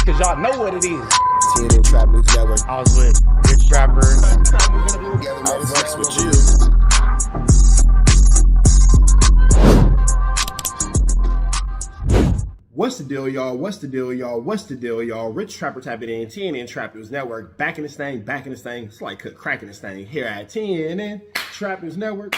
cause y'all know what it is. TNN Trap News Network. I was with Rich Trapper. I fucks with you. What's the deal, y'all? What's the deal, y'all? What's the deal, y'all? Rich Trapper tapping in, TNN Trap News Network. Back in this thing, back in this thing. It's like cracking this thing here at TNN Trap News Network.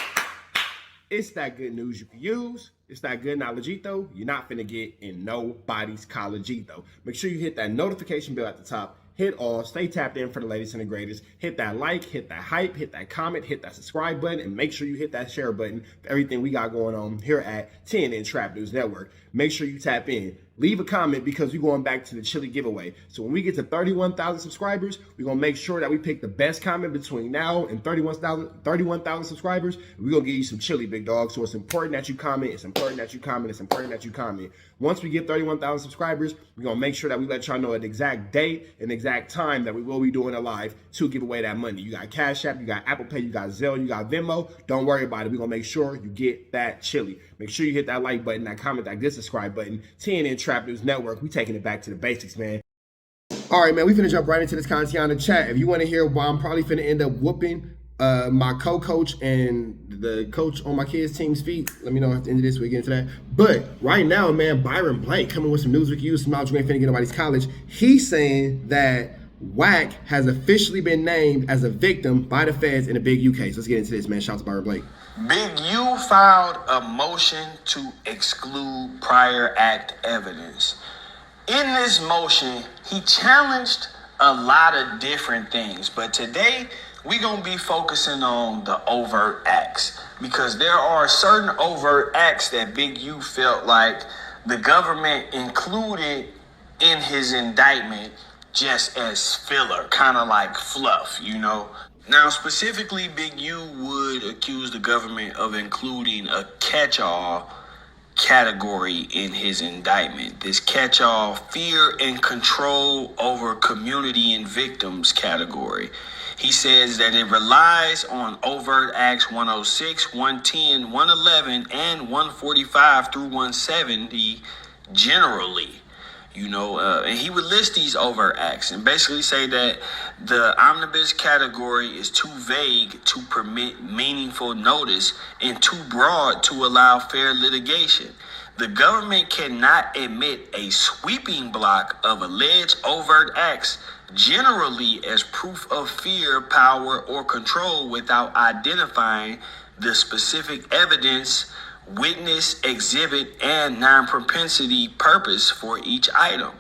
It's that good news you can use. It's that good knowledgeito you're not finna get in nobody's collegeito. Make sure you hit that notification bell at the top. Hit all, stay tapped in for the latest and the greatest. Hit that like, hit that hype, hit that comment, hit that subscribe button, and make sure you hit that share button for everything we got going on here at TNN Trap News Network. Make sure you tap in. Leave a comment because we're going back to the chili giveaway. So when we get to 31,000 subscribers, we're going to make sure that we pick the best comment between now and 31,000 subscribers. We're going to give you some chili, big dog. So it's important that you comment. It's important that you comment. It's important that you comment. Once we get 31,000 subscribers, we're going to make sure that we let y'all know an exact date and exact time that we will be doing a live to give away that money. You got Cash App, you got Apple Pay, you got Zelle, you got Venmo. Don't worry about it. We're going to make sure you get that chili. Make sure you hit that like button, that comment, that good subscribe button. TNN Trap News Network. We taking it back to the basics, man. All right, man. We finna jump right into this content on the chat. If you want to hear why I'm probably finna end up whooping my co-coach and the coach on my kids' team's feet, let me know at the end of this. We get into that. But right now, man, Byron Blake coming with some news we can use. Some knowledge we ain't finna get nobody's college. He's saying that Wack has officially been named as a victim by the feds in a Big U case. Let's get into this, man. Shout out to Byron Blake. Big U filed a motion to exclude prior act evidence. In this motion, he challenged a lot of different things, but today we're going to be focusing on the overt acts because there are certain overt acts that Big U felt like the government included in his indictment just as filler, kind of like fluff, you know. Now, specifically, Big U would accuse the government of including a catch-all category in his indictment. This catch-all fear and control over community and victims category. He says that it relies on overt acts 106, 110, 111, and 145 through 170 generally. You know, and he would list these overt acts and basically say that the omnibus category is too vague to permit meaningful notice and too broad to allow fair litigation. The government cannot admit a sweeping block of alleged overt acts generally as proof of fear, power, or control without identifying the specific evidence, witness, exhibit, and non-propensity purpose for each item.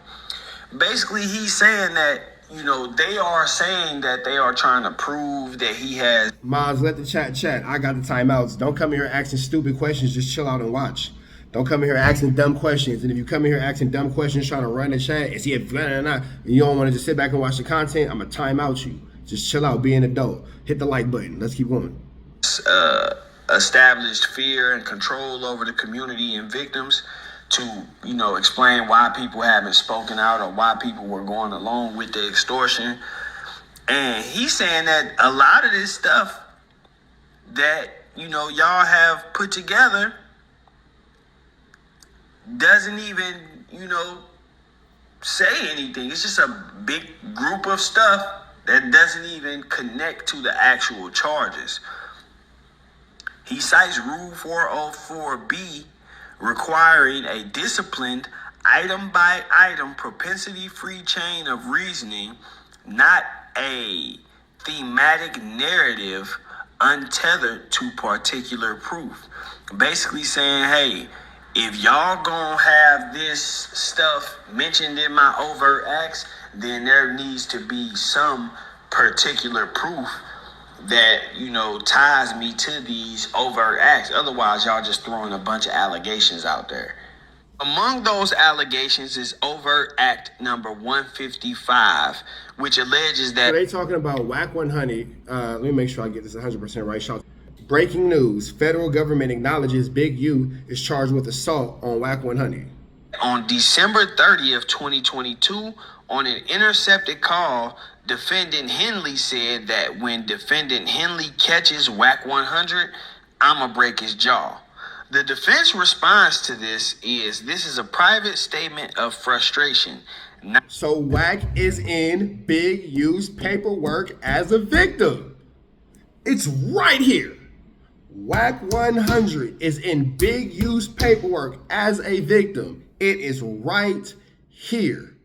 Basically, he's saying that, you know, they are saying that they are trying to prove that he has... Miles, let the chat. I got the timeouts. Don't come in here asking stupid questions. Just chill out and watch. Don't come in here asking dumb questions. And if you come in here asking dumb questions, trying to run the chat, is he a fan or not, and you don't want to just sit back and watch the content, I'm going to time out you. Just chill out, be an adult. Hit the like button. Let's keep going. Established fear and control over the community and victims to, you know, explain why people haven't spoken out or why people were going along with the extortion. And he's saying that a lot of this stuff that, you know, y'all have put together doesn't even, you know, say anything. It's just a big group of stuff that doesn't even connect to the actual charges. He cites Rule 404B requiring a disciplined, item-by-item, propensity-free chain of reasoning, not a thematic narrative untethered to particular proof. Basically saying, hey, if y'all gonna have this stuff mentioned in my overt acts, then there needs to be some particular proof that, you know, ties me to these overt acts. Otherwise, y'all just throwing a bunch of allegations out there. Among those allegations is overt act number 155, which alleges that... They talking about WACK100. Let me make sure I get this 100% right. Shout. Breaking news. Federal government acknowledges Big U is charged with assault on WACK100. On December 30th, 2022, on an intercepted call, Defendant Henley said that when Defendant Henley catches WACK100, I'ma break his jaw. The defense response to this is a private statement of frustration. So Wack is in Big U's paperwork as a victim. It's right here. WACK100 is in Big U's paperwork as a victim. It is right here.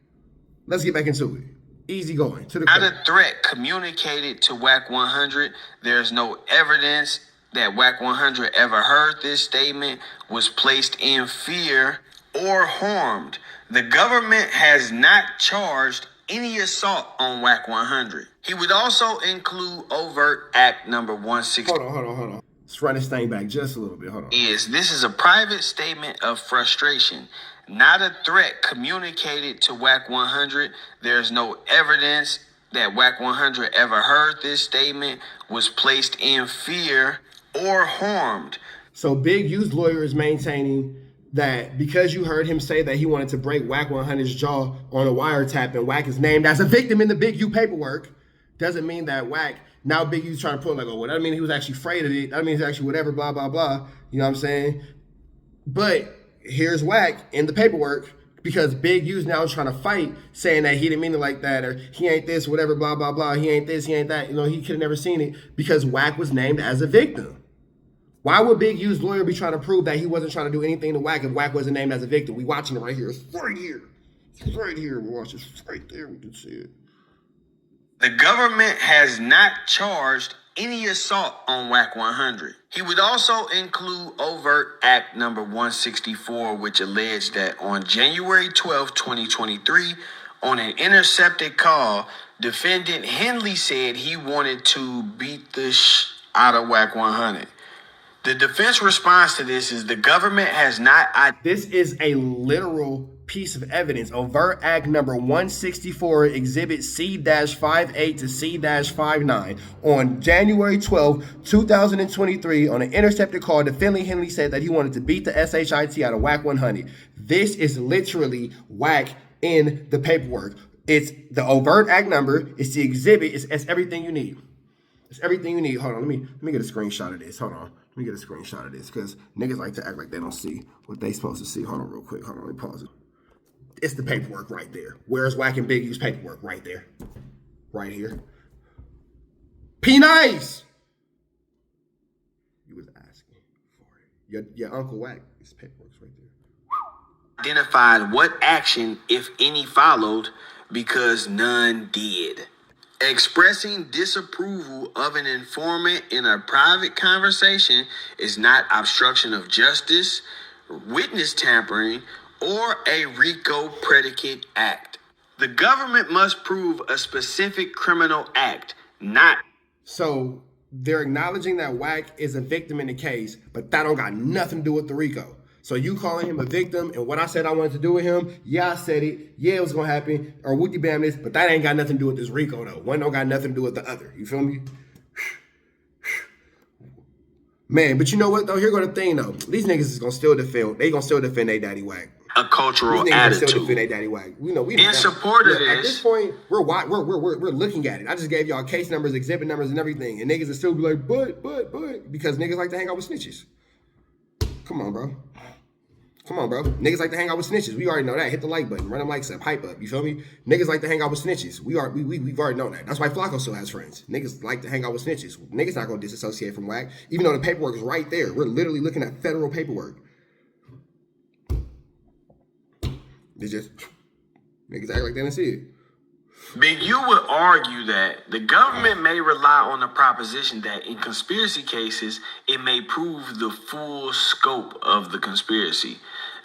Let's get back into it. Easy going. To the Not a threat communicated to WACK100. There's no evidence that WACK100 ever heard this statement, was placed in fear, or harmed. The government has not charged any assault on WACK100. He would also include overt act number 160. Hold on. Let's run this thing back just a little bit. Hold on. This is a private statement of frustration, not a threat communicated to WACK100. There's no evidence that WACK100 ever heard this statement, was placed in fear, or harmed. So Big U's lawyer is maintaining that because you heard him say that he wanted to break WACK100's jaw on a wiretap and Wack is named as a victim in the Big U paperwork, doesn't mean that Wack, now Big U's trying to pull like, oh, well, that mean he was actually afraid of it. That means actually whatever, blah, blah, blah. You know what I'm saying? But here's Wack in the paperwork because Big U's now trying to fight, saying that he didn't mean it like that, or he ain't this, whatever, blah, blah, blah. He ain't this, he ain't that. You know, he could have never seen it because Wack was named as a victim. Why would Big U's lawyer be trying to prove that he wasn't trying to do anything to Wack if Wack wasn't named as a victim? We watching it right here. It's right here. It's right here. We watch it. It's right there. We can see it. The government has not charged any assault on WACK100. He would also include overt act number 164, which alleged that on January 12, 2023, on an intercepted call, defendant Henley said he wanted to beat the out of WACK100. The defense response to this is the government has not... This is a literal piece of evidence. Overt Act number 164, Exhibit C-58 to C-59. On January 12, 2023, on an intercepted call, defendant Henley said that he wanted to beat the SHIT out of WACK100. This is literally Wack in the paperwork. It's the overt act number. It's the exhibit. It's everything you need. It's everything you need. Hold on. Let me get a screenshot of this. Hold on. Let me get a screenshot of this because niggas like to act like they don't see what they supposed to see. Hold on real quick. Hold on. Let me pause it. It's the paperwork right there. Where's Wack and Big U's paperwork? Right there. Right here. P-Nice! You was asking for it. Your Uncle Wack, his paperwork's right there. Identified what action, if any, followed because none did. Expressing disapproval of an informant in a private conversation is not obstruction of justice, witness tampering, or a RICO predicate act. The government must prove a specific criminal act, not... So they're acknowledging that Wack is a victim in the case, but that don't got nothing to do with the RICO. So you calling him a victim and what I said I wanted to do with him, yeah, I said it. Yeah, it was going to happen. Or would you bam this? But that ain't got nothing to do with this RICO, though. One don't got nothing to do with the other. You feel me? Man, but you know what, though? Here go the thing, though. These niggas is going to still defend. They going to still defend their daddy Wack. A cultural These niggas attitude. still defend their daddy Wack. We know. In support of this. At this point, we're looking at it. I just gave y'all case numbers, exhibit numbers, and everything. And niggas will still be like, but. Because niggas like to hang out with snitches. Come on, bro. Come on, bro. Niggas like to hang out with snitches. We already know that. Hit the like button. Run them likes up. Hype up. You feel me? Niggas like to hang out with snitches. We've already known that. That's why Flacco still has friends. Niggas like to hang out with snitches. Niggas not going to disassociate from Wack. Even though the paperwork is right there. We're literally looking at federal paperwork. They just... Niggas act like they didn't see it. Big U would argue that the government may rely on the proposition that in conspiracy cases, it may prove the full scope of the conspiracy.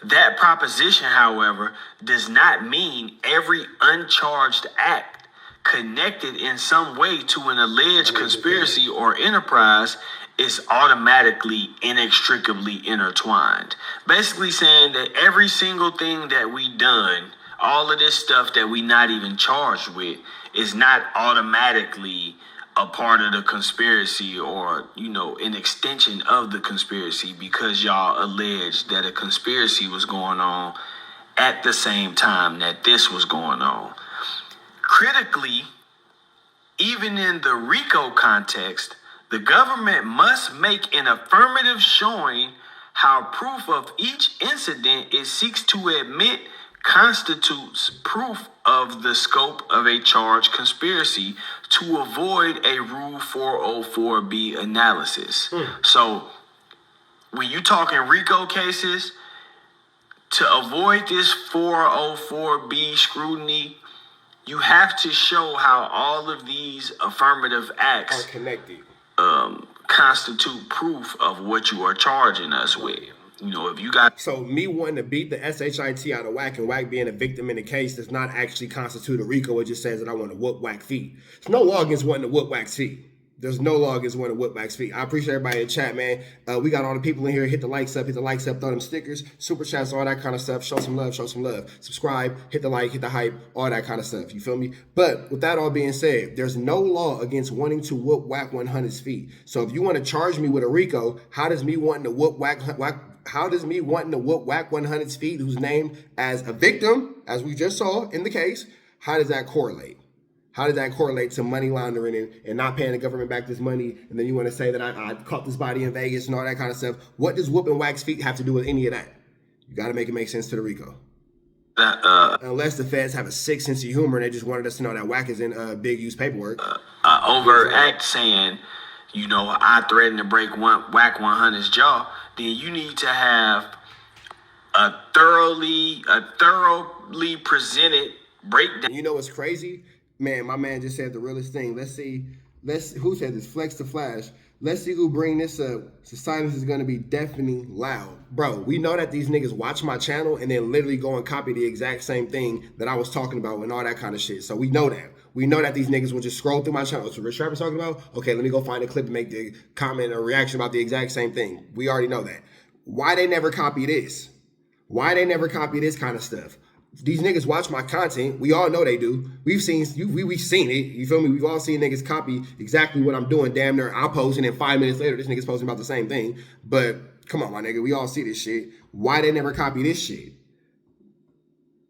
That proposition, however, does not mean every uncharged act connected in some way to an alleged conspiracy or enterprise is automatically inextricably intertwined. Basically saying that every single thing that we done, all of this stuff that we not even charged with, is not automatically a part of the conspiracy or, you know, an extension of the conspiracy because y'all alleged that a conspiracy was going on at the same time that this was going on. Critically, even in the RICO context, the government must make an affirmative showing how proof of each incident it seeks to admit constitutes proof of the scope of a charged conspiracy to avoid a Rule 404B analysis. So when you talking RICO cases, to avoid this 404B scrutiny, you have to show how all of these affirmative acts are connected, constitute proof of what you are charging us with. You know, if you got... So me wanting to beat the SHIT out of Wack and Wack being a victim in the case does not actually constitute a RICO. It just says that I want to whoop Wack feet. There's no law against wanting to whoop Wack's feet. There's no law against wanting to whoop Wack's feet. I appreciate everybody in the chat, man. We got all the people in here. Hit the likes up, throw them stickers, super chats, all that kind of stuff. Show some love, Subscribe, hit the like, hit the hype, all that kind of stuff. You feel me? But with that all being said, there's no law against wanting to whoop WACK100's feet. So if you want to charge me with a RICO, how does me wanting to whoop WACK100's feet, who's named as a victim, as we just saw in the case, how does that correlate? How does that correlate to money laundering and not paying the government back this money? And then you want to say that I caught this body in Vegas and all that kind of stuff. What does whooping Wack's feet have to do with any of that? You got to make sense to the RICO. Unless the feds have a sick sense of humor and they just wanted us to know that Wack is in big use paperwork. Overt act saying, you know, I threatened to break WACK100's jaw, then you need to have a thoroughly presented breakdown. You know what's crazy? Man, my man just said the realest thing. Let's see, who said this? Flex the Flash. Let's see who bring this up. So silence is going to be deafening loud. Bro, we know that these niggas watch my channel and then literally go and copy the exact same thing that I was talking about and all that kind of shit. So we know that. We know that these niggas will just scroll through my channel. So Rich Trapper's talking about, okay, let me go find a clip to make the comment or reaction about the exact same thing. We already know that. Why they never copy this? Why they never copy this kind of stuff? These niggas watch my content. We all know they do. We've seen it. You feel me? We've all seen niggas copy exactly what I'm doing. Damn near I'm posting, and 5 minutes later, this nigga's posting about the same thing. But come on, my nigga. We all see this shit. Why they never copy this shit?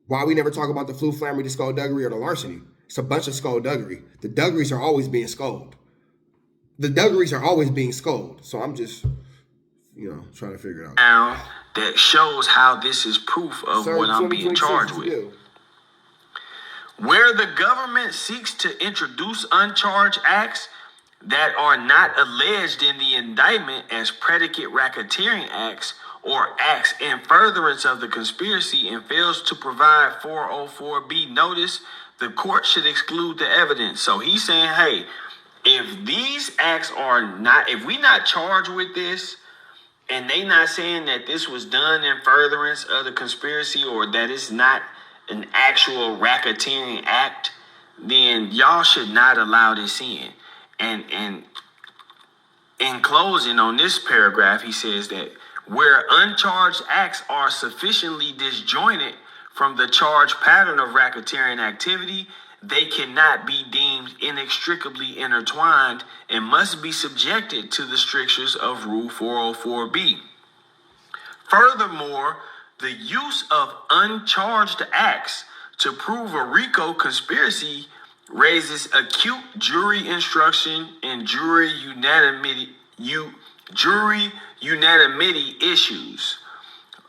Why we never talk about the flu flammery, the skullduggery, or the larceny? It's a bunch of skullduggery. The duggeries are always being skulled. So I'm just, trying to figure it out. Now, that shows how this is proof of what I'm being charged with. Where the government seeks to introduce uncharged acts that are not alleged in the indictment as predicate racketeering acts or acts in furtherance of the conspiracy and fails to provide 404B notice, the court should exclude the evidence. So he's saying, hey, if these acts are not, if we not charged with this, and they not saying that this was done in furtherance of the conspiracy or that it's not an actual racketeering act, then y'all should not allow this in. And in closing on this paragraph, he says that where uncharged acts are sufficiently disjointed from the charged pattern of racketeering activity, they cannot be deemed inextricably intertwined and must be subjected to the strictures of Rule 404B. Furthermore, the use of uncharged acts to prove a RICO conspiracy raises acute jury instruction and jury unanimity issues,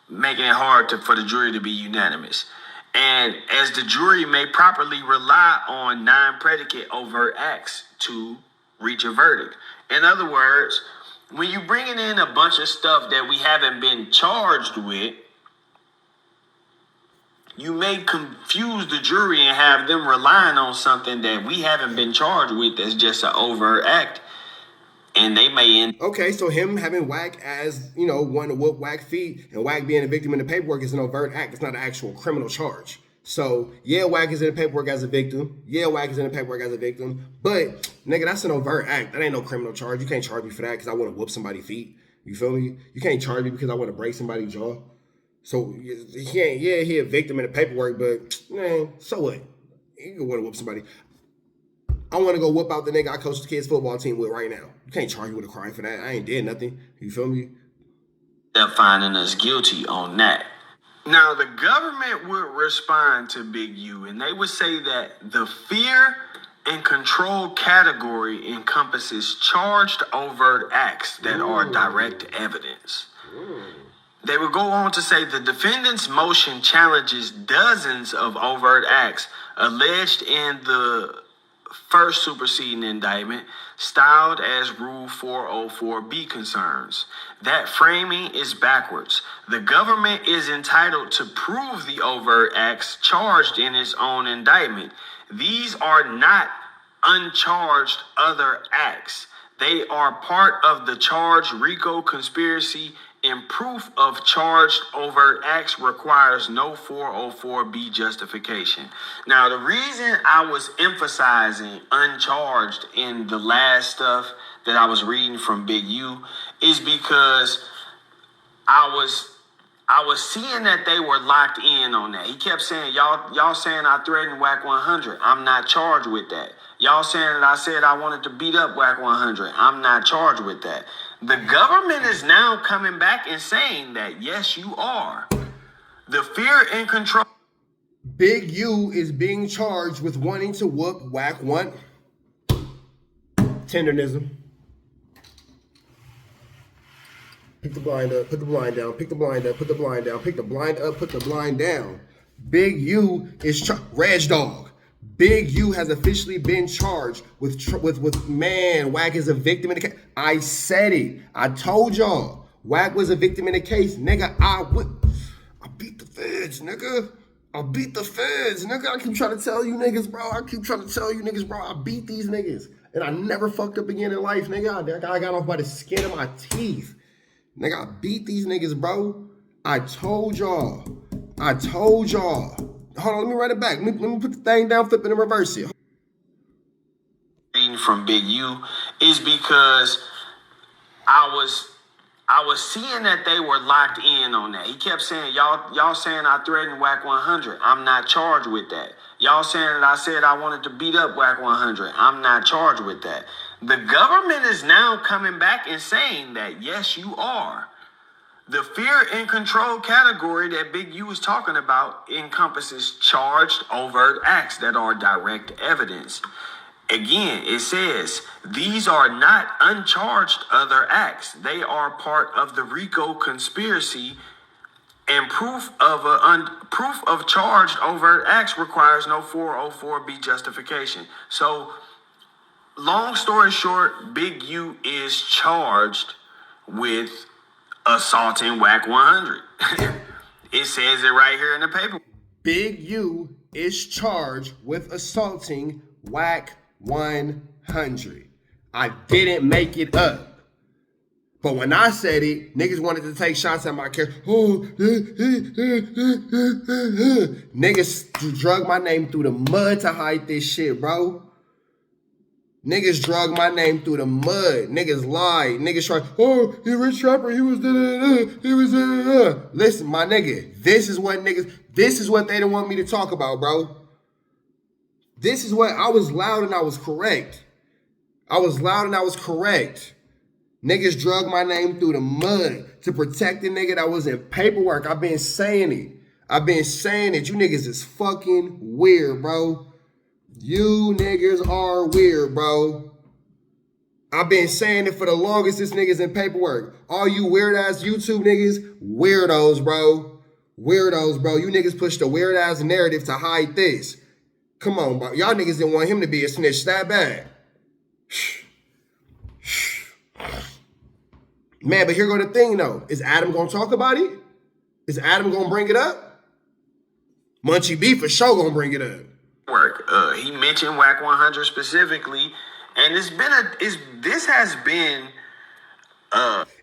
making it hard for the jury to be unanimous. And as the jury may properly rely on non-predicate overt acts to reach a verdict. In other words, when you're bringing in a bunch of stuff that we haven't been charged with, you may confuse the jury and have them relying on something that we haven't been charged with as just an overt act. And they may end. Okay, so him having Wack as, wanting to whoop Wack feet and Wack being a victim in the paperwork is an overt act. It's not an actual criminal charge. So, yeah, Wack is in the paperwork as a victim. But, nigga, that's an overt act. That ain't no criminal charge. You can't charge me for that because I want to whoop somebody's feet. You feel me? You can't charge me because I want to break somebody's jaw. So, he a victim in the paperwork, but, man, so what? You can want to whoop somebody. I want to go whoop out the nigga I coach the kids' football team with right now. You can't charge me with a crime for that. I ain't did nothing. You feel me? They're finding us guilty on that. Now, the government would respond to Big U, and they would say that the fear and control category encompasses charged overt acts that are direct evidence. They would go on to say the defendant's motion challenges dozens of overt acts alleged in the first superseding indictment, styled as Rule 404B concerns. That framing is backwards. The government is entitled to prove the overt acts charged in its own indictment. These are not uncharged other acts. They are part of the charged RICO conspiracy, and proof of charged overt acts requires no 404B justification. Now, the reason I was emphasizing uncharged in the last stuff that I was reading from Big U is because I was seeing that they were locked in on that. He kept saying, y'all saying I threatened WACK100. I'm not charged with that. Y'all saying that I said I wanted to beat up WACK100. I'm not charged with that. The government is now coming back and saying that, yes, you are. The fear and control. Big U is being charged with wanting to whoop WACK100. Tendernism. Pick the blind up, put the blind down, pick the blind up, put the blind down, pick the blind up, put the blind down. Big U is Reg Dog. Big U has officially been charged with man, Wack is a victim in the case. I said it. I told y'all. Wack was a victim in the case. Nigga, I beat the feds, nigga. I beat the feds, nigga. I keep trying to tell you niggas, bro. I beat these niggas. And I never fucked up again in life, nigga. I got off by the skin of my teeth. Nigga, I beat these niggas, bro. I told y'all. Hold on, let me write it back. Let me put the thing down, flip it and reverse it. Reading from Big U is because I was seeing that they were locked in on that. He kept saying, y'all saying I threatened WACK100. I'm not charged with that. Y'all saying that I said I wanted to beat up WACK100. I'm not charged with that. The government is now coming back and saying that, yes, you are. The fear and control category that Big U is talking about encompasses charged overt acts that are direct evidence. Again, it says these are not uncharged other acts. They are part of the RICO conspiracy, and proof of charged overt acts requires no 404B justification. So, long story short, Big U is charged with assaulting WACK100. It says it right here in the paper. Big U is charged with assaulting WACK100. I didn't make it up. But when I said it, niggas wanted to take shots at my character. Niggas drug my name through the mud to hide this shit, bro. Niggas drug my name through the mud. Niggas lied. Niggas tried, he rich rapper, he was Listen, my nigga, this is what they didn't want me to talk about, bro. This is what, I was loud and I was correct. Niggas drug my name through the mud to protect the nigga that was in paperwork. I've been saying it. You niggas is fucking weird, bro. You niggas are weird, bro. I've been saying it for the longest. This nigga's in paperwork. All you weird-ass YouTube niggas, weirdos, bro. You niggas push the weird-ass narrative to hide this. Come on, bro. Y'all niggas didn't want him to be a snitch that bad. Man, but here go the thing, though. Is Adam going to talk about it? Is Adam going to bring it up? Munchie B for sure going to bring it up. He mentioned WACK100 specifically, and this has been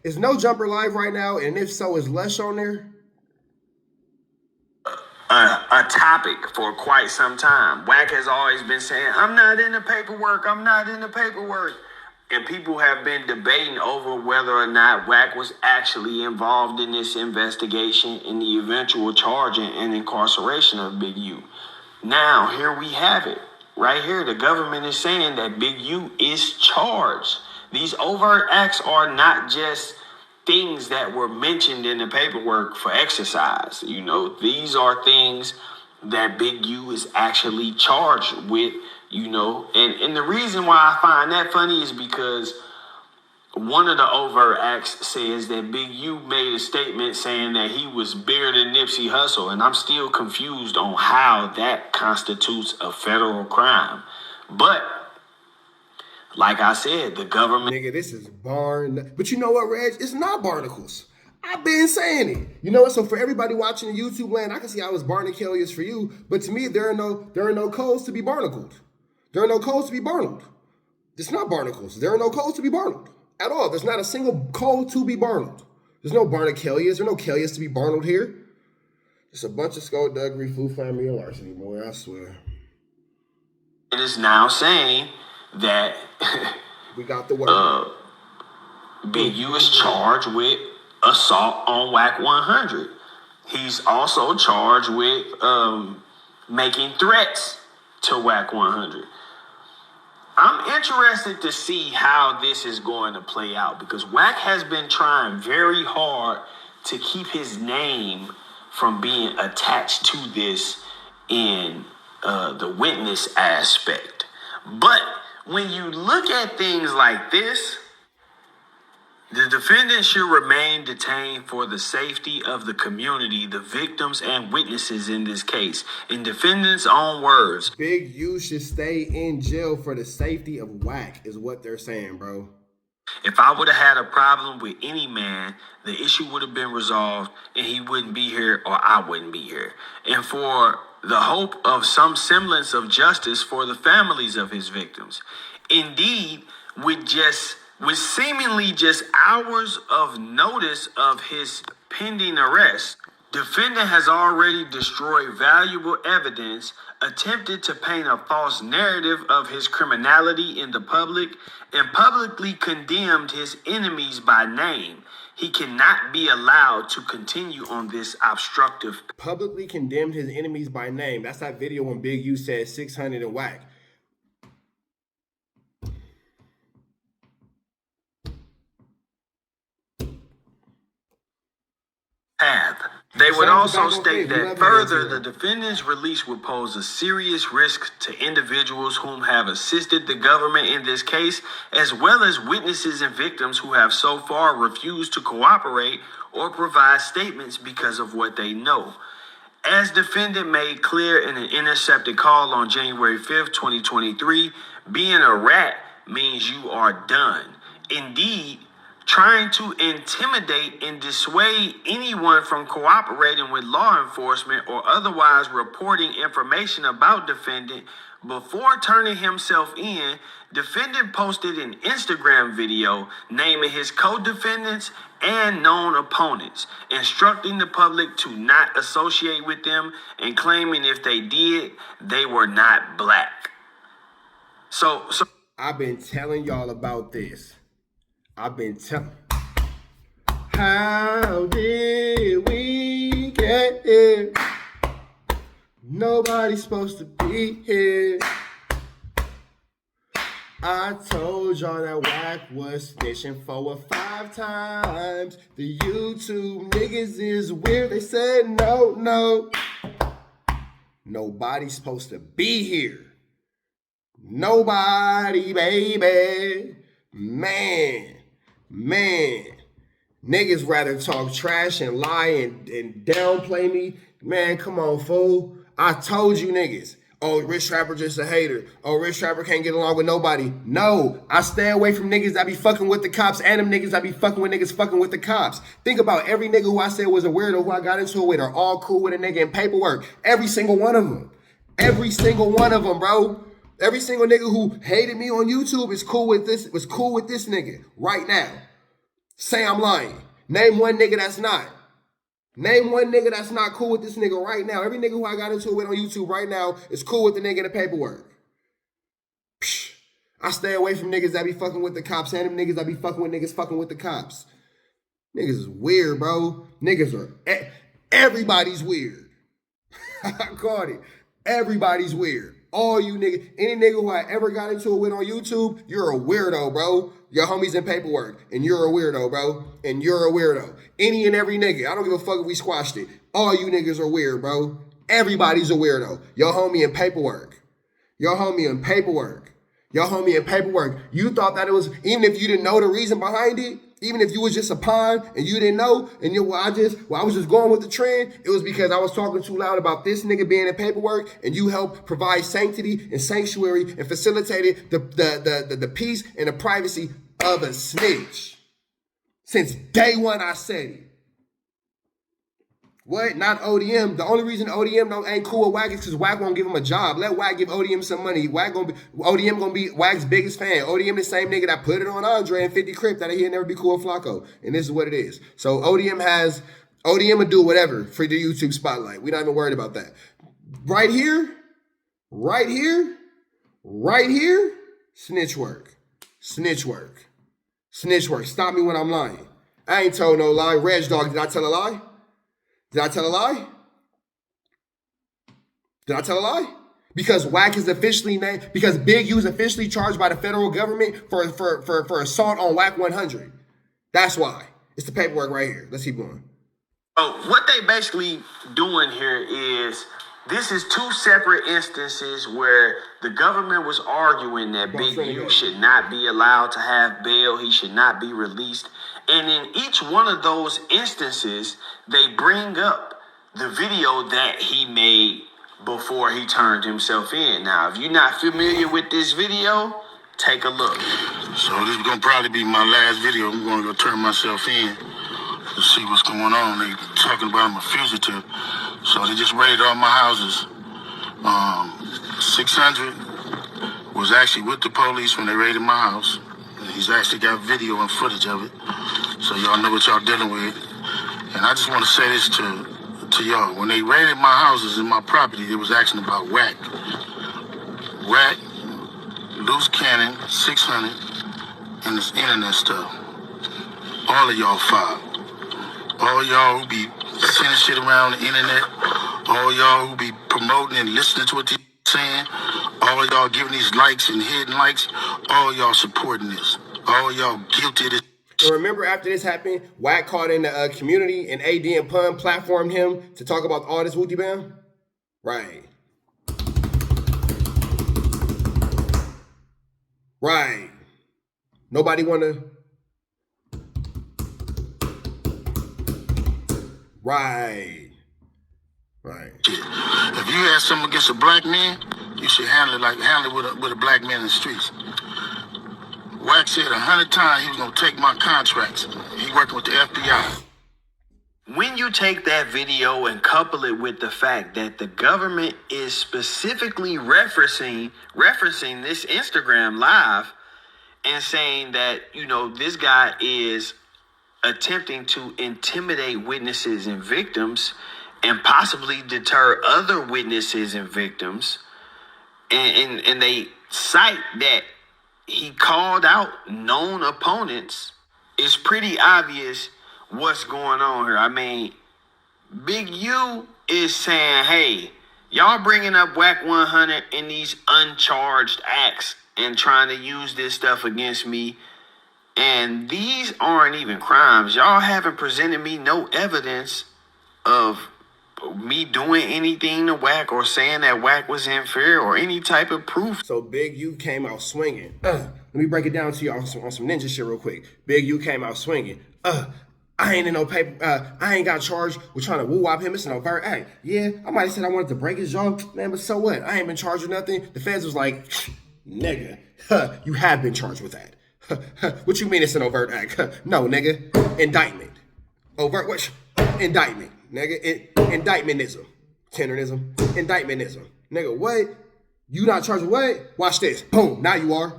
is No Jumper live right now? And if so, is Lush on there? A topic for quite some time. Wack has always been saying, I'm not in the paperwork. And people have been debating over whether or not Wack was actually involved in this investigation in the eventual charging and incarceration of Big U. Now, here we have it. Right here, the government is saying that Big U is charged. These overt acts are not just things that were mentioned in the paperwork for exercise. You know, these are things that Big U is actually charged with, you know. And the reason why I find that funny is because one of the overt acts says that Big U made a statement saying that he was bigger than Nipsey Hussle, and I'm still confused on how that constitutes a federal crime. But like I said, the government... Nigga, this is But you know what, Reg? It's not barnacles. I've been saying it. You know what? So for everybody watching the YouTube land, I can see how it's barnacles for you, but to me, there are no codes to be barnacled. There are no codes to be barnacled. It's not barnacles. There are no codes to be barnacled at all. There's not a single code to be barnacled. There's no barnacles. There are no Kellias to be barnacled here. It's a bunch of skullduggery, food family, and larceny, boy, I swear. It is now saying that we got the word. Big U is charged with assault on WACK100. He's also charged with making threats to WACK100. I'm interested to see how this is going to play out because Wack has been trying very hard to keep his name from being attached to this in the witness aspect. But when you look at things like this, the defendant should remain detained for the safety of the community, the victims, and witnesses in this case. In defendant's own words, Big U should stay in jail for the safety of Wack, is what they're saying, bro. If I would have had a problem with any man, the issue would have been resolved and he wouldn't be here or I wouldn't be here. And for the hope of some semblance of justice for the families of his victims. Indeed, with seemingly just hours of notice of his pending arrest, defendant has already destroyed valuable evidence, attempted to paint a false narrative of his criminality in the public, and publicly condemned his enemies by name. He cannot be allowed to continue on this obstructive. Publicly condemned his enemies by name. That's that video when Big U said 600 and Wack. They would also state that further, the defendant's release would pose a serious risk to individuals whom have assisted the government in this case, as well as witnesses and victims who have so far refused to cooperate or provide statements because of what they know. As defendant made clear in an intercepted call on January 5th, 2023, being a rat means you are done. Indeed, trying to intimidate and dissuade anyone from cooperating with law enforcement or otherwise reporting information about defendant before turning himself in, defendant posted an Instagram video naming his co-defendants and known opponents, instructing the public to not associate with them and claiming if they did, they were not black. So I've been telling y'all about this. I've been telling. How did we get here? Nobody's supposed to be here. I told y'all that Wack was snitching 4 or 5 times. The YouTube niggas is weird. They said no. Nobody's supposed to be here. Nobody, baby. Man. Niggas rather talk trash and lie and downplay me. Man, come on, fool. I told you niggas. Oh, Rich Trapper just a hater. Oh, Rich Trapper can't get along with nobody. No, I stay away from niggas that be fucking with the cops and them niggas that be fucking with niggas fucking with the cops. Think about every nigga who I said was a weirdo who I got into it with are all cool with a nigga in paperwork. Every single one of them. Every single one of them, bro. Every single nigga who hated me on YouTube is cool with this, was cool with this nigga right now. Say I'm lying. Name one nigga that's not. Name one nigga that's not cool with this nigga right now. Every nigga who I got into it with on YouTube right now is cool with the nigga in the paperwork. Psh, I stay away from niggas that be fucking with the cops and them niggas that be fucking with niggas fucking with the cops. Niggas is weird, bro. Niggas are, everybody's weird. I caught it. Everybody's weird. All you niggas, any nigga who I ever got into it with on YouTube, you're a weirdo, bro. Your homie's in paperwork, and you're a weirdo, bro. And you're a weirdo. Any and every nigga. I don't give a fuck if we squashed it. All you niggas are weird, bro. Everybody's a weirdo. Your homie in paperwork. Your homie in paperwork. Your homie in paperwork. You thought that it was, even if you didn't know the reason behind it, even if you was just a pawn and you didn't know, and I was just going with the trend, it was because I was talking too loud about this nigga being in paperwork, and you helped provide sanctity and sanctuary and facilitated the peace and the privacy of a snitch. Since day one, I said it. What? Not ODM. The only reason ODM ain't cool with Wack is because Wack won't give him a job. Let Wack give ODM some money. ODM gonna be Wack's biggest fan. ODM the same nigga that put it on Andre and 50 Crip that he'll never be cool with Flacco. And this is what it is. So ODM will do whatever for the YouTube spotlight. We're not even worried about that. Right here, snitch work. Snitch work. Snitch work. Stop me when I'm lying. I ain't told no lie. Reg Dog, did I tell a lie? Did I tell a lie? Did I tell a lie? Because Wack is officially named, because Big U is officially charged by the federal government for assault on WACK100. That's why. It's the paperwork right here. Let's keep going. Oh, what they basically doing here is, this is two separate instances where the government was arguing that Big U should not be allowed to have bail. He should not be released. And in each one of those instances, they bring up the video that he made before he turned himself in. Now, if you're not familiar with this video, take a look. So this is going to probably be my last video. I'm going to go turn myself in to see what's going on. They talking about I'm a fugitive. So they just raided all my houses. 600 was actually with the police when they raided my house. He's actually got video and footage of it. So y'all know what y'all dealing with. And I just want to say this to y'all. When they raided my houses and my property, they was asking about Wack. Wack, loose cannon, 600, and this internet stuff. All of y'all filed. All y'all who be sending shit around the internet. All y'all who be promoting and listening to what they're saying. All y'all giving these likes and hidden likes. All y'all supporting this. All y'all guilty of this. So remember, after this happened, Wack called in the community, and AD and Pun platformed him to talk about all this wooty bam? Right. Right. Nobody wanna... Right. Right. If you had something against a black man, you should handle it with a black man in the streets. Wack said 100 times he was gonna take my contracts. He working with the FBI. When you take that video and couple it with the fact that the government is specifically referencing this Instagram live and saying that, you know, this guy is attempting to intimidate witnesses and victims and possibly deter other witnesses and victims, and they cite that he called out known opponents, it's pretty obvious what's going on here. I mean, Big U is saying, hey, y'all bringing up WACK100 in these uncharged acts and trying to use this stuff against me. And these aren't even crimes. Y'all haven't presented me no evidence of me doing anything to Wack or saying that Wack was unfair or any type of proof. So Big U came out swinging. Let me break it down to you on some ninja shit real quick. Big U came out swinging. I ain't in no paper. I ain't got charged with trying to woo-wop him. It's an overt act. Yeah, I might have said I wanted to break his jaw, man, but so what? I ain't been charged with nothing. The feds was like, nigga, you have been charged with that. What you mean it's an overt act? No, nigga. Indictment. Overt what? Indictment. Nigga. Indictmentism. Tenderism. Indictmentism. Nigga, what? You not charged with what? Watch this. Boom. Now you are.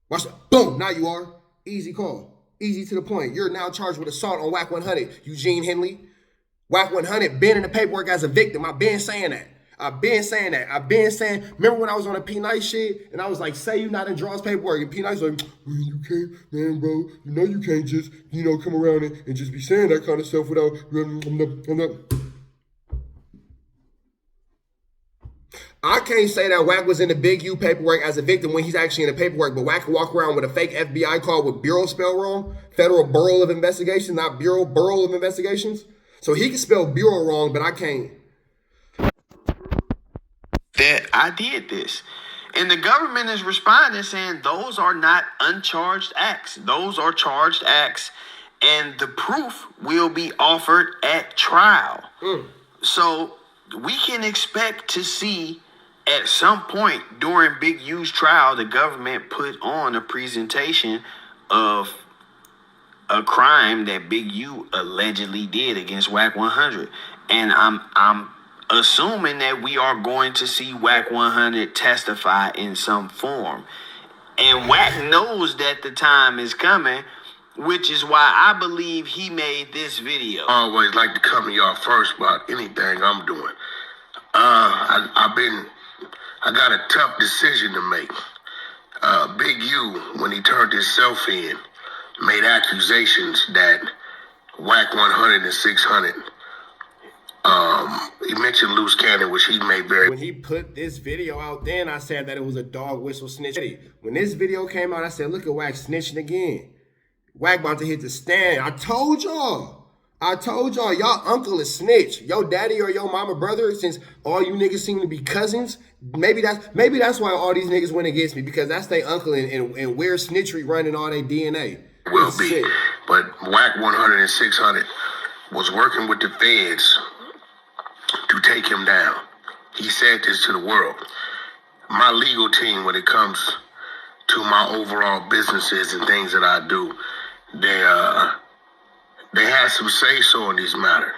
Watch that. Boom. Now you are. Easy call. Easy to the point. You're now charged with assault on WACK100, Eugene Henley. WACK100 been in the paperwork as a victim. I've been saying that. Remember when I was on a P-Nice shit and I was like, say you not in Draw's paperwork, and P-Nice was like, well, you can't, man, bro, you know you can't just, come around and just be saying that kind of stuff without, I can't say that Wack was in the Big U paperwork as a victim when he's actually in the paperwork, but Wack can walk around with a fake FBI call with Bureau spell wrong, Federal Bureau of Investigation, not Bureau of Investigations. So he can spell Bureau wrong, but I can't. That I did this. And the government is responding saying those are not uncharged acts. Those are charged acts, and the proof will be offered at trial. So we can expect to see at some point during Big U's trial, the government put on a presentation of a crime that Big U allegedly did against WACK100. And I'm assuming that we are going to see WACK100 testify in some form. And Wack knows that the time is coming, which is why I believe he made this video. I always like to come to y'all first about anything I'm doing. I got a tough decision to make. Big U, when he turned himself in, made accusations that WACK100 and 600. He mentioned loose cannon, which he made very. When he put this video out, then I said that it was a dog whistle snitch. When this video came out, I said, look at Wack snitching again. Wack about to hit the stand. I told y'all, y'all uncle is snitch. Your daddy or your mama brother, since all you niggas seem to be cousins, maybe that's why all these niggas went against me, because that's their uncle and where snitchery running all their DNA. Will be. Shit. But WACK100 and 600 was working with the feds to take him down. He said this to the world. My legal team, when it comes to my overall businesses and things that I do, they had some say-so in this matter.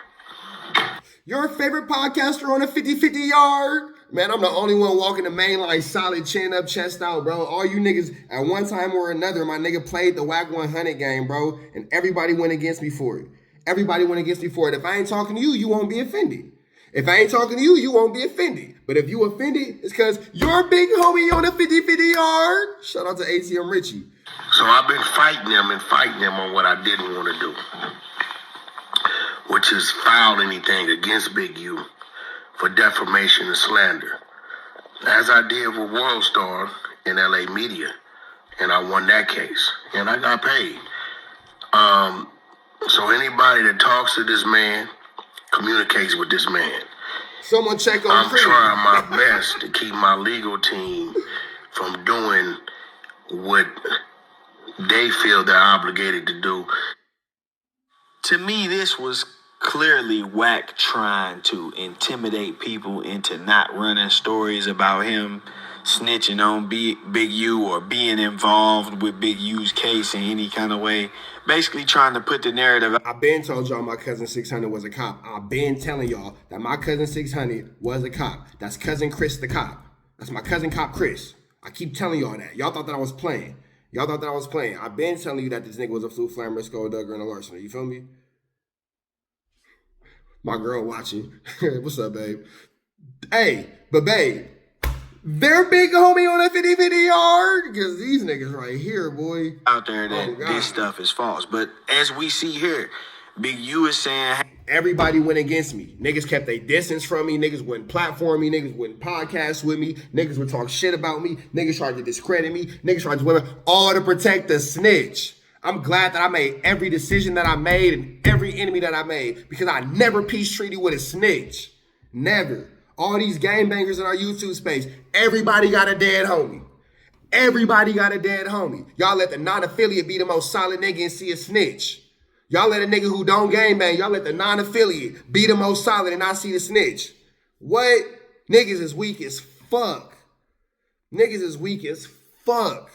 Your favorite podcaster on a 50-50 yard? Man, I'm the only one walking the main line solid, chin up, chest out, bro. All you niggas, at one time or another, my nigga played the WACK100 game, bro, and everybody went against me for it. Everybody went against me for it. If I ain't talking to you, you won't be offended. If I ain't talking to you, you won't be offended. But if you offended, it's because you're a big homie on the 50-50 yard. Shout out to ATM Richie. So I've been fighting them on what I didn't want to do, which is file anything against Big U for defamation and slander, as I did with World Star in LA Media, and I won that case, and I got paid. So anybody that talks to this man, communicates with this man. Someone check on I'm trying my best to keep my legal team from doing what they feel they're obligated to do. To me, this was clearly Wack trying to intimidate people into not running stories about him snitching on Big U or being involved with Big U's case in any kind of way. Basically trying to put the narrative. I've been told y'all my cousin 600 was a cop. I've been telling y'all that my cousin 600 was a cop. That's cousin Chris the cop. That's my cousin cop Chris. I keep telling y'all that. Y'all thought that I was playing. I've been telling you that this nigga was a flute flammer, skulldugger, and a larceny. You feel me? My girl watching. What's up, babe? Hey, but babe, they're big homie on that 50-50 yard, because these niggas right here, boy. Out there that this stuff is false. But as we see here, Big U is saying everybody went against me. Niggas kept their distance from me. Niggas wouldn't platform me. Niggas wouldn't podcast with me. Niggas would talk shit about me. Niggas tried to discredit me. Niggas tried to whatever, all to protect the snitch. I'm glad that I made every decision that I made and every enemy that I made, because I never peace treaty with a snitch. Never. All these gangbangers in our YouTube space, everybody got a dead homie. Everybody got a dead homie. Y'all let the non-affiliate be the most solid nigga and see a snitch. Y'all let a nigga who don't gangbang, y'all let the non-affiliate be the most solid and not see the snitch. What? Niggas is weak as fuck. Niggas is weak as fuck.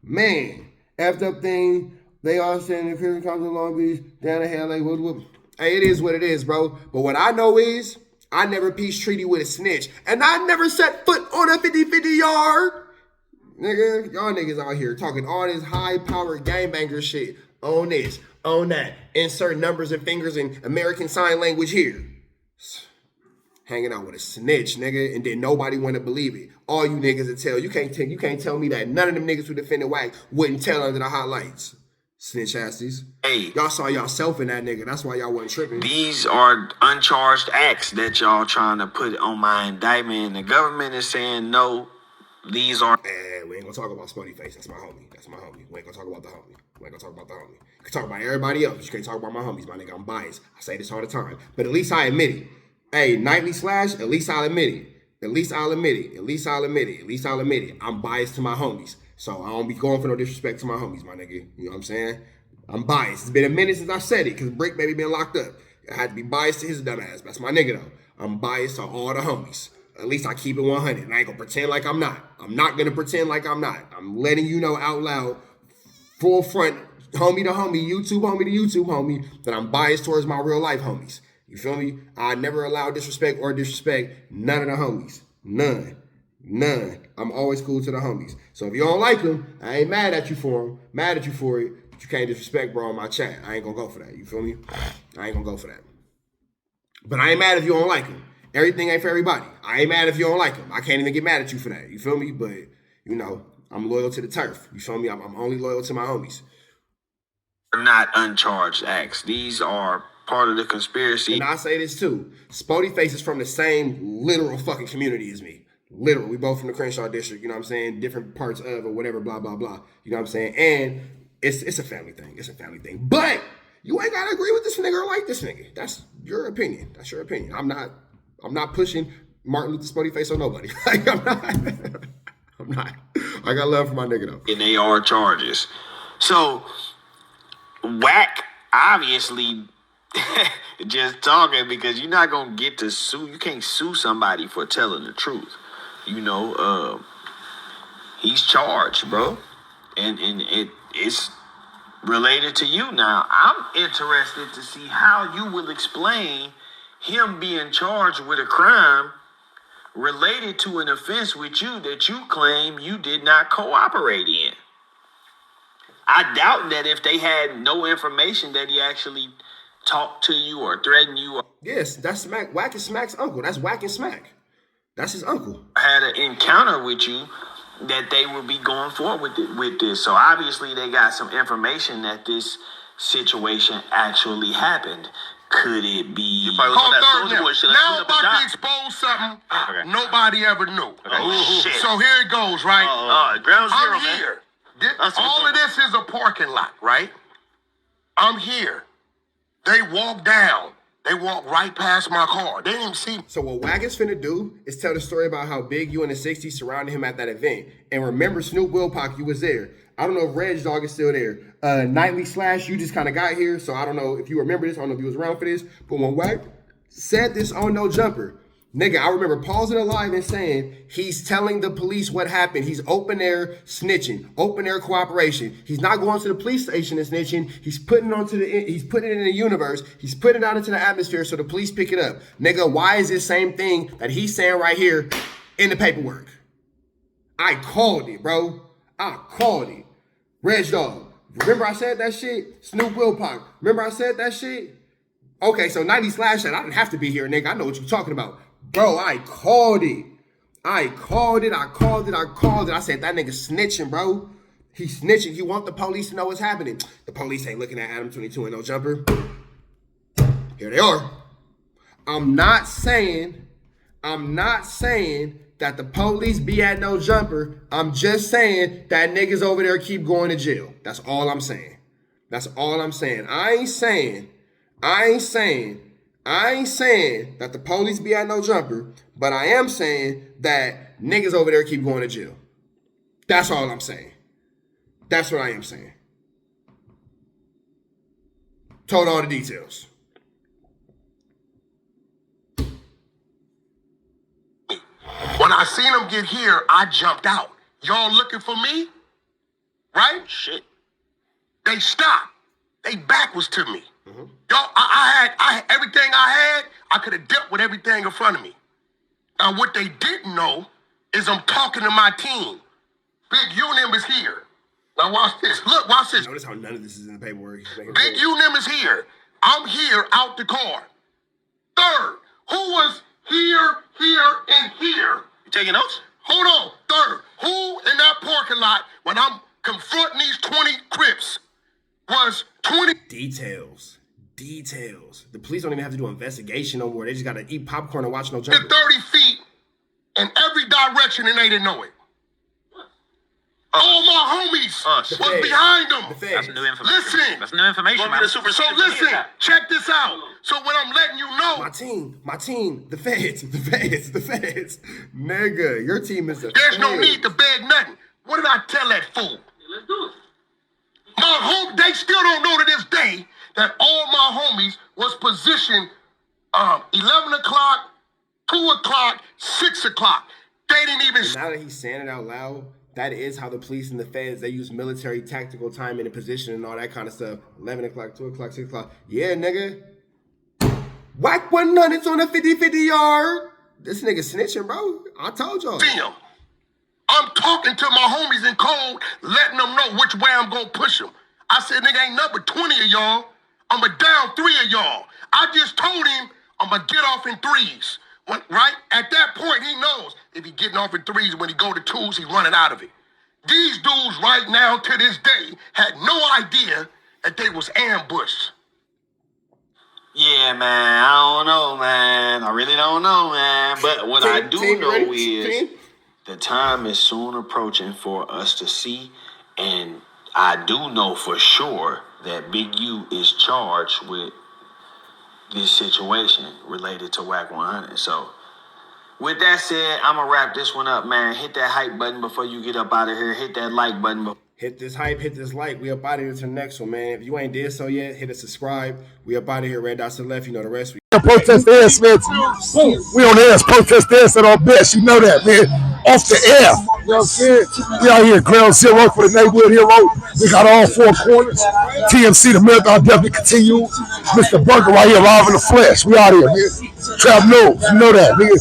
Man, effed up thing. They all saying the prison comes to Long Beach, down to LA, whoop. Hey, it is what it is, bro. But what I know is, I never peace treaty with a snitch. And I never set foot on a 50-50 yard. Nigga, y'all niggas out here talking all this high-powered gangbanger shit on this, on that. Insert numbers and fingers in American Sign Language here. Hanging out with a snitch, nigga, and then nobody want to believe it. All you niggas will tell. You can't tell me that none of them niggas who defended Wack wouldn't tell under the highlights. Snitch asses. Hey, y'all saw yourself in that nigga. That's why y'all wasn't tripping. These are uncharged acts that y'all trying to put on my indictment, and the government is saying no. These are. Man, we ain't gonna talk about Spunny Face. That's my homie. We ain't gonna talk about the homie. You can talk about everybody else. You can't talk about my homies, my nigga. I'm biased. I say this all the time, but at least I admit it. Hey, nightly slash, at least I'll admit it. At least I'll admit it. At least I'll admit it. At least I'll admit it. I'm biased to my homies. So I don't be going for no disrespect to my homies, my nigga. You know what I'm saying? I'm biased. It's been a minute since I said it because Brick Baby been locked up. I had to be biased to his dumb ass. That's my nigga though. I'm biased to all the homies. At least I keep it 100. And I ain't gonna pretend like I'm not. I'm not gonna pretend like I'm not. I'm letting you know out loud, full front, homie to homie, YouTube homie to YouTube homie, that I'm biased towards my real life homies. You feel me? I never allow disrespect or disrespect none of the homies. None. I'm always cool to the homies. So if you don't like them, I ain't mad at you for them. Mad at you for it. But you can't disrespect, bro, on my chat. I ain't gonna go for that. You feel me? I ain't gonna go for that. But I ain't mad if you don't like them. Everything ain't for everybody. I ain't mad if you don't like them. I can't even get mad at you for that. You feel me? But, you know, I'm loyal to the turf. You feel me? I'm only loyal to my homies. Not uncharged acts. These are part of the conspiracy. And I say this too. Spody Face is from the same literal fucking community as me. Literal. We both from the Crenshaw district, you know what I'm saying? Different parts of or whatever, blah, blah, blah. You know what I'm saying? And it's a family thing. It's a family thing. But you ain't gotta agree with this nigga or like this nigga. That's your opinion. That's your opinion. I'm not pushing Martin Luther Spody Face on nobody. Like, I'm not. I got love for my nigga though. And they are charges. So Wack obviously just talking because you're not gonna get to sue. You can't sue somebody for telling the truth. You know, he's charged, bro, and it's related to you now. I'm interested to see how you will explain him being charged with a crime related to an offense with you that you claim you did not cooperate in. I doubt that if they had no information that he actually talked to you or threatened you. Yes, that's Smack. Wack is Smack's uncle. That's Wack and Smack. That's his uncle. Had an encounter with you that they would be going forward with this. So obviously they got some information that this situation actually happened. Could it be? Now I'm about to expose something nobody ever knew. Shit. So here it goes, right? Ground zero, I'm man. here. All of this is a parking lot, right? I'm here. They walk down. They walk right past my car. They didn't even see me. So what Wack is finna do is tell the story about how Big U in the 60s surrounded him at that event. And remember, Snoop Wilpock, you was there. I don't know if Reg Dog is still there. Nightly Slash, you just kind of got here. So I don't know if you remember this. I don't know if you was around for this. But when Wack said this on No Jumper, nigga, I remember pausing it live and saying, he's telling the police what happened. He's open air snitching, open air cooperation. He's not going to the police station and snitching. He's putting it in the universe. He's putting it out into the atmosphere so the police pick it up. Nigga, why is this same thing that he's saying right here in the paperwork? I called it, bro. I called it. Reg Dog, remember I said that shit? Snoop Wilpock, remember I said that shit? Okay, so 90 Slash said I didn't have to be here, nigga. I know what you're talking about. Bro, I called it. I said, that nigga snitching, bro. He snitching. He want the police to know what's happening. The police ain't looking at Adam 22 and No Jumper. Here they are. I'm not saying that the police be at No Jumper. I'm just saying that niggas over there keep going to jail. That's all I'm saying. I ain't saying that the police be at No Jumper, but I am saying that niggas over there keep going to jail. That's all I'm saying. That's what I am saying. Told all the details. When I seen them get here, I jumped out. Y'all looking for me? Right? Shit. They stopped. They back was to me. Mm-hmm. Y'all, I had everything I had. I could have dealt with everything in front of me. Now, what they didn't know is I'm talking to my team. Big U-Nim is here. Now, watch this. Look, watch this. Notice how none of this is in the paperwork. Big U-Nim is here. I'm here out the car. Third, who was here, and here? You taking notes? Hold on. Third, who in that parking lot when I'm confronting these 20 Crips was 20... Details. The police don't even have to do an investigation no more. They just got to eat popcorn and watch No Jumper. 30 feet in every direction and they didn't know it. All my homies was behind them. That's new information. Listen. That's new information, man. So listen, check this out. So when I'm letting you know, My team, the feds. Nigga, your team is the there's no feds. need to beg nothing. What did I tell that fool? Let's do it. They still don't know to this day that all my homies was positioned 11 o'clock, 2 o'clock, 6 o'clock. They didn't even... And now that he's saying it out loud, that is how the police and the feds, they use military tactical time and position and all that kind of stuff. 11 o'clock, 2 o'clock, 6 o'clock. Yeah, nigga. WACK100's on a 50-50 yard. This nigga snitching, bro. I told y'all. Damn. I'm talking to my homies in code, letting them know which way I'm gonna push them. I said, nigga, ain't nothing but 20 of y'all. I'ma down 3 of y'all. I just told him I'ma get off in 3s. Right? At that point, he knows if he getting off in 3s, when he go to 2s, he running out of it. These dudes right now, to this day, had no idea that they was ambushed. Yeah, man, I don't know, man. I really don't know, man. But what I do know is the time is soon approaching for us to see, and I do know for sure that Big U is charged with this situation related to WACK100. So, with that said, I'm going to wrap this one up, man. Hit that hype button before you get up out of here. Hit that like button. Hit this hype, hit this like. We up out of here to the next one, man. If you ain't did so yet, hit a subscribe. We up out of here. Red dots to the left. You know the rest. Protest the air, Smith. We on the air. Protest the air at our best. You know that, man. Off the air. You know what I'm saying? We out here, ground zero for the neighborhood hero. We got all 4 corners. TMC, the marathon definitely continue. Mr. Burger right here, live in the flesh. We out here, man. Trap knows. You know that, nigga.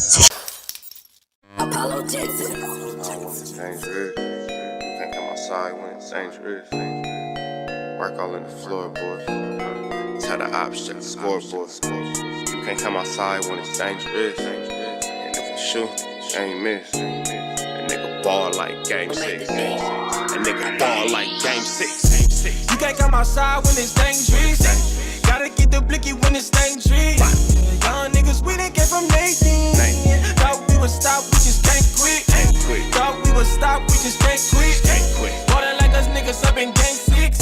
Can't come outside when it's dangerous. Work all in the floorboard. Tell the ops check the scoreboard. You can't come outside when it's dangerous. And if you shoot, you ain't miss. That nigga ball like game 6. That nigga ball like game 6. You can't come outside when it's dangerous. Gotta get the blicky when it's dangerous. Young niggas, we didn't get from Nathan. Thought we would stop, we just can't quit. Thought we would stop, we just can't quit. Water like us niggas up in game 6.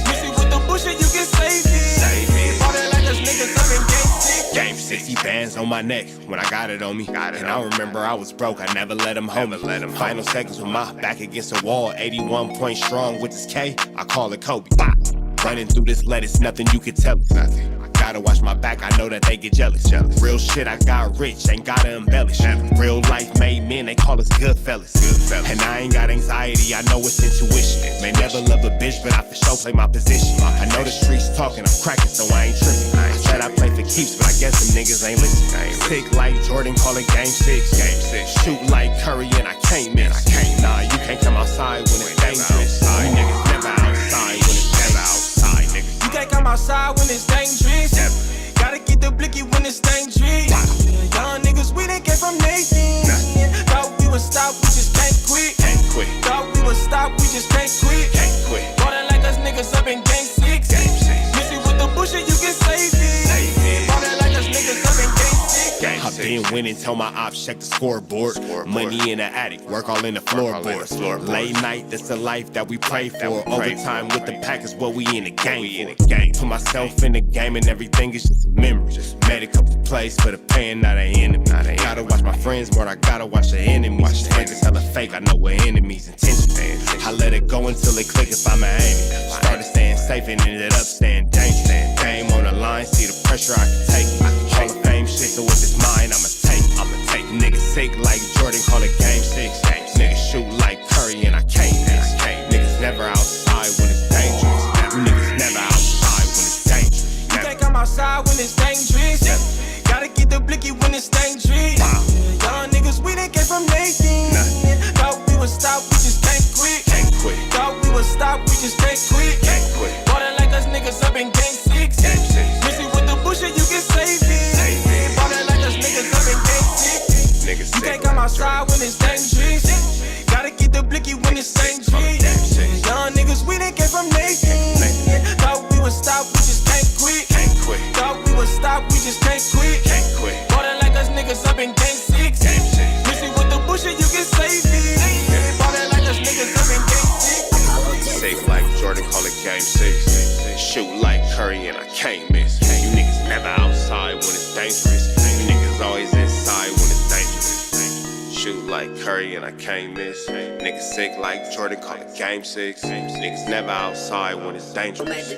Missy with the bullshit, you can save it. Water like us niggas up in game 6. Game 60 bands on my neck when I got it on me. And I remember I was broke, I never let him hold me. Final seconds with my back against the wall. 81 point strong with this K, I call it Kobe. Running through this lettuce, nothing you can tell it. Gotta watch my back, I know that they get jealous. Real shit, I got rich, ain't gotta embellish. Real life made men, they call us good fellas. And I ain't got anxiety, I know it's intuition. May never love a bitch, but I for sure play my position. I know the streets talking, I'm cracking, so I ain't tripping. I said I play for keeps, but I guess them niggas ain't listening. Sick like Jordan, call it game 6. Shoot like Curry, and I can't miss. Nah, you can't come outside when it's dangerous. You niggas never outside when it's never outside, nigga. You can't come outside when it's dangerous. Gotta get the blicky when it's dangerous. Young niggas, we didn't get from Nathan. Thought we would stop, we just can't quit. Thought we would stop, we just can't quit. Water like us niggas up in game 6. Missy with the bullshit, you can save it. Water like us niggas up in game 6. I've been winning, tell my ops check the scoreboard. Money in the attic, work all in the floorboards. Late night, that's the life that we pray for. Overtime with the pack is what we in the game for. Put myself in the game and everything is just a memory. Made a couple plays for the pain, not an enemy. Gotta watch my friends more, I gotta watch the enemies. Niggas hella fake, I know we're enemies. Intention. I let it go until it click if I'm aiming. Started staying safe and ended up staying dangerous. Game on the line, see the pressure I can take. Hall of Fame shit, so if it's mine, I'ma take. Niggas sick like Jordan, call it game 6. Niggas shoot like Curry, and I can't miss. Niggas never outside when it's dangerous. Niggas never outside when it's dangerous. You can't come outside when it's dangerous. Gotta get the blicky when it's dangerous. Young niggas, we didn't get from Nathan. Thought we would stop, we just can't quit. Thought we would stop, we just can't quit. Water like us niggas up in game 6. Missy with the bullshit, you can save it. Water like us niggas up in game 6. You can't come outside when it's dangerous. Gotta get the blicky when it's dangerous. Young niggas, we didn't get from Nathan. Thought we would stop, we just can't quit. Thought we would stop, we just can't quit. Water like us niggas up in game 6. Missy with the bullshit, you can save it. Water like us niggas up in game 6. game 6. Shoot like Curry and I can't miss. You niggas never outside when it's dangerous. You niggas always inside when it's dangerous. Shoot like Curry and I can't miss. Niggas sick like Jordan, call it game 6. Niggas never outside when it's dangerous.